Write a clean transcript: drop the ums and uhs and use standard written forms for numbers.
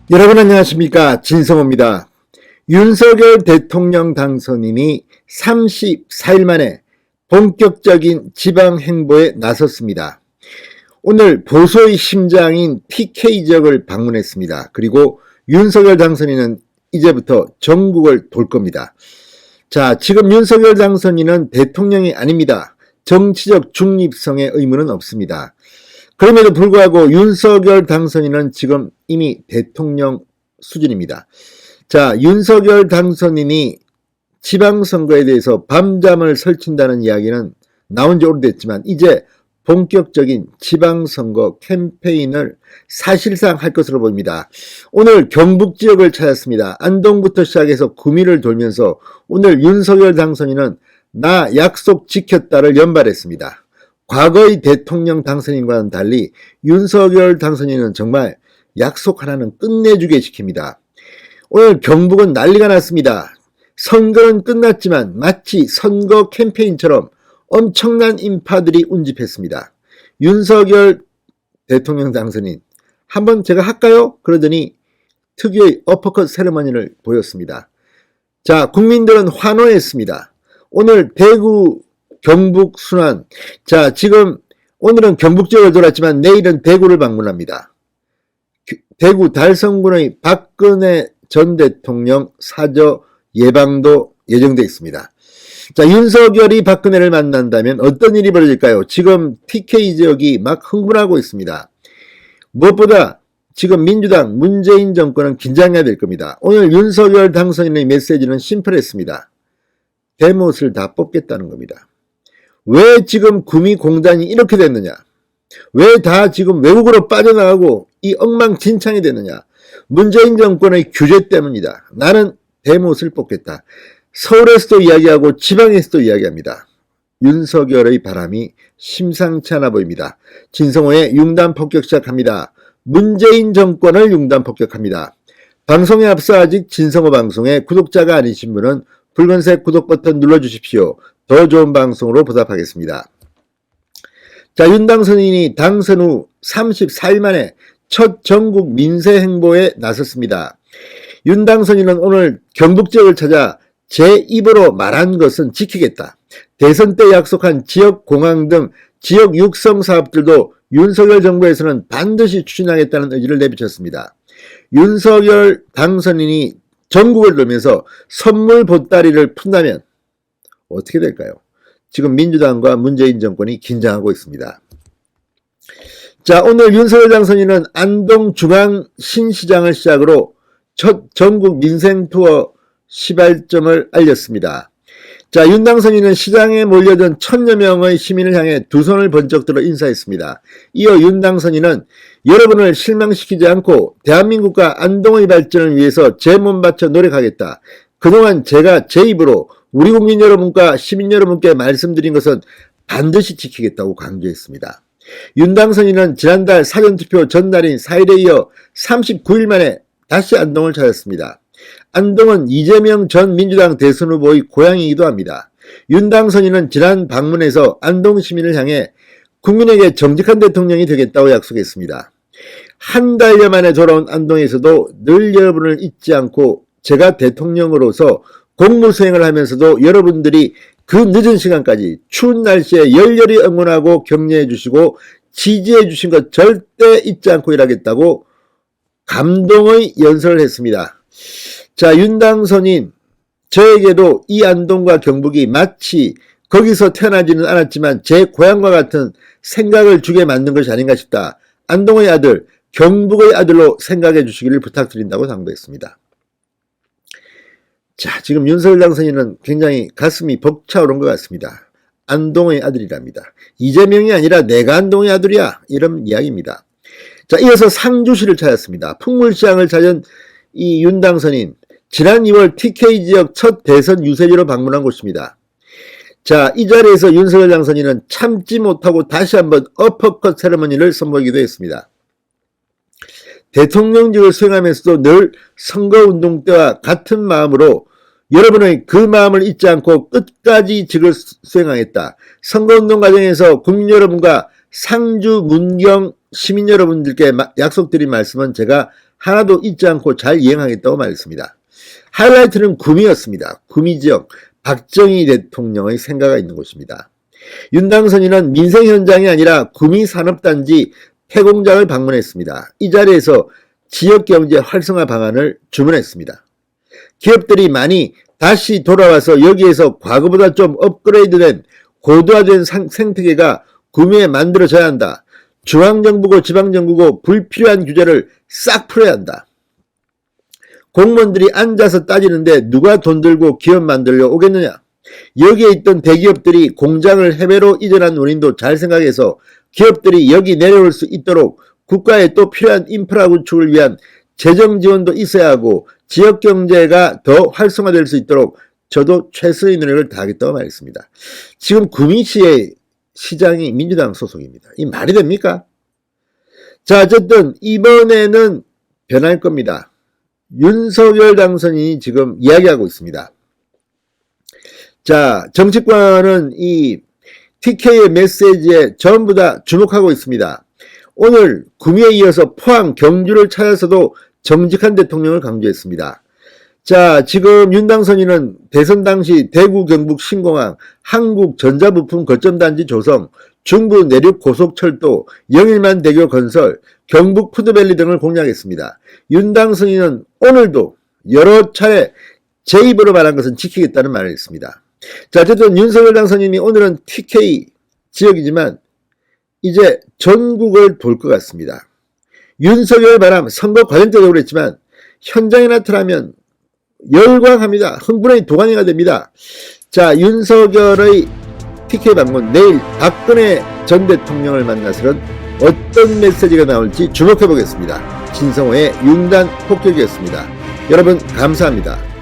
여러분 안녕하십니까, 진성호입니다. 윤석열 대통령 당선인이 34일 만에 본격적인 지방 행보에 나섰습니다. 오늘 보수의 심장인 TK 지역을 방문했습니다. 그리고 윤석열 당선인은 이제부터 전국을 돌 겁니다. 자, 지금 윤석열 당선인은 대통령이 아닙니다. 정치적 중립성의 의무는 없습니다. 그럼에도 불구하고 윤석열 당선인은 지금 이미 대통령 수준입니다. 자, 윤석열 당선인이 지방선거에 대해서 밤잠을 설친다는 이야기는 나온 지 오래됐지만 이제 본격적인 지방선거 캠페인을 사실상 할 것으로 보입니다. 오늘 경북 지역을 찾았습니다. 안동부터 시작해서 구미를 돌면서 오늘 윤석열 당선인은 나 약속 지켰다를 연발했습니다. 과거의 대통령 당선인과는 달리 윤석열 당선인은 정말 약속 하나는 끝내주게 시킵니다. 오늘 경북은 난리가 났습니다. 선거는 끝났지만 마치 선거 캠페인처럼 엄청난 인파들이 운집했습니다. 윤석열 대통령 당선인 한번 제가 할까요? 그러더니 특유의 어퍼컷 세레머니를 보였습니다. 자, 국민들은 환호했습니다. 오늘 대구 경북 순환. 자, 지금 오늘은 경북 지역을 돌았지만 내일은 대구를 방문합니다. 대구 달성군의 박근혜 전 대통령 사저 예방도 예정되어 있습니다. 자, 윤석열이 박근혜를 만난다면 어떤 일이 벌어질까요? 지금 TK 지역이 막 흥분하고 있습니다. 무엇보다 지금 민주당 문재인 정권은 긴장해야 될 겁니다. 오늘 윤석열 당선인의 메시지는 심플했습니다. 대못을 다 뽑겠다는 겁니다. 왜 지금 구미 공단이 이렇게 됐느냐? 왜 다 지금 외국으로 빠져나가고 이 엉망진창이 됐느냐? 문재인 정권의 규제 때문이다. 나는 대못을 뽑겠다. 서울에서도 이야기하고 지방에서도 이야기합니다. 윤석열의 바람이 심상치 않아 보입니다. 진성호의 융단 폭격 시작합니다. 문재인 정권을 융단 폭격합니다. 방송에 앞서 아직 진성호 방송의 구독자가 아니신 분은 붉은색 구독 버튼 눌러주십시오. 더 좋은 방송으로 보답하겠습니다. 자, 윤 당선인이 당선 후 34일 만에 첫 전국 민세 행보에 나섰습니다. 윤 당선인은 오늘 경북 지역을 찾아 제 입으로 말한 것은 지키겠다. 대선 때 약속한 지역공항 등 지역 육성 사업들도 윤석열 정부에서는 반드시 추진하겠다는 의지를 내비쳤습니다. 윤석열 당선인이 전국을 돌면서 선물 보따리를 푼다면 어떻게 될까요? 지금 민주당과 문재인 정권이 긴장하고 있습니다. 자, 오늘 윤석열 당선인은 안동 중앙신시장을 시작으로 첫 전국 민생 투어 시발점을 알렸습니다. 자, 윤 당선인은 시장에 몰려든 1000여 명의 시민을 향해 두 손을 번쩍 들어 인사했습니다. 이어 윤 당선인은 여러분을 실망시키지 않고 대한민국과 안동의 발전을 위해서 제 몸 바쳐 노력하겠다. 그동안 제가 제 입으로 우리 국민 여러분과 시민 여러분께 말씀드린 것은 반드시 지키겠다고 강조했습니다. 윤 당선인은 지난달 사전투표 전날인 4일에 이어 39일 만에 다시 안동을 찾았습니다. 안동은 이재명 전 민주당 대선 후보의 고향이기도 합니다. 윤 당선인은 지난 방문에서 안동 시민을 향해 국민에게 정직한 대통령이 되겠다고 약속했습니다. 한 달여 만에 돌아온 안동에서도 늘 여러분을 잊지 않고 제가 대통령으로서 공무 수행을 하면서도 여러분들이 그 늦은 시간까지 추운 날씨에 열렬히 응원하고 격려해 주시고 지지해 주신 것 절대 잊지 않고 일하겠다고 감동의 연설을 했습니다. 자, 윤 당선인, 저에게도 이 안동과 경북이 마치 거기서 태어나지는 않았지만 제 고향과 같은 생각을 주게 만든 것이 아닌가 싶다. 안동의 아들, 경북의 아들로 생각해 주시기를 부탁드린다고 당부했습니다. 자, 지금 윤석열 당선인은 굉장히 가슴이 벅차오른 것 같습니다. 안동의 아들이랍니다. 이재명이 아니라 내가 안동의 아들이야. 이런 이야기입니다. 자, 이어서 상주시를 찾았습니다. 풍물시장을 찾은 이 윤 당선인, 지난 2월 TK 지역 첫 대선 유세지로 방문한 곳입니다. 자, 이 자리에서 윤석열 당선인은 참지 못하고 다시 한번 어퍼컷 세레머니를 선보이기도 했습니다. 대통령직을 수행하면서도 늘 선거운동 때와 같은 마음으로 여러분의 그 마음을 잊지 않고 끝까지 직을 수행하겠다. 선거운동 과정에서 국민 여러분과 상주 문경 시민 여러분들께 약속드린 말씀은 제가 하나도 잊지 않고 잘 이행하겠다고 말했습니다. 하이라이트는 구미였습니다. 구미 지역 박정희 대통령의 생가가 있는 곳입니다. 윤 당선인은 민생 현장이 아니라 구미 산업단지 폐공장을 방문했습니다. 이 자리에서 지역경제 활성화 방안을 주문했습니다. 기업들이 많이 다시 돌아와서 여기에서 과거보다 좀 업그레이드된 고도화된 생태계가 구미에 만들어져야 한다. 중앙정부고 지방정부고 불필요한 규제를 싹 풀어야 한다. 공무원들이 앉아서 따지는데 누가 돈 들고 기업 만들려 오겠느냐. 여기에 있던 대기업들이 공장을 해외로 이전한 원인도 잘 생각해서 기업들이 여기 내려올 수 있도록 국가에 또 필요한 인프라 구축을 위한 재정 지원도 있어야 하고 지역 경제가 더 활성화될 수 있도록 저도 최선의 노력을 다하겠다고 말했습니다. 지금 구미시의 시장이 민주당 소속입니다. 이 말이 됩니까? 자, 어쨌든 이번에는 변할 겁니다. 윤석열 당선인이 지금 이야기하고 있습니다. 자, 정치권은 이 TK의 메시지에 전부 다 주목하고 있습니다. 오늘 구미에 이어서 포항, 경주를 찾아서도 정직한 대통령을 강조했습니다. 자, 지금 윤 당선인은 대선 당시 대구 경북 신공항, 한국전자부품 거점단지 조성, 중부 내륙 고속철도, 영일만 대교 건설, 경북 푸드밸리 등을 공약했습니다. 윤 당선인은 오늘도 여러 차례 제 입으로 말한 것은 지키겠다는 말을 했습니다. 자, 어쨌든 윤석열 당선인이 오늘은 TK 지역이지만 이제 전국을 돌 것 같습니다. 윤석열 바람 선거 과정 때도 그랬지만 현장에 나타나면 열광합니다. 흥분의 도가니가 됩니다. 자, 윤석열의 TK 방문, 내일 박근혜 전 대통령을 만나서는 어떤 메시지가 나올지 주목해 보겠습니다. 진성호의 융단 폭격이었습니다. 여러분 감사합니다.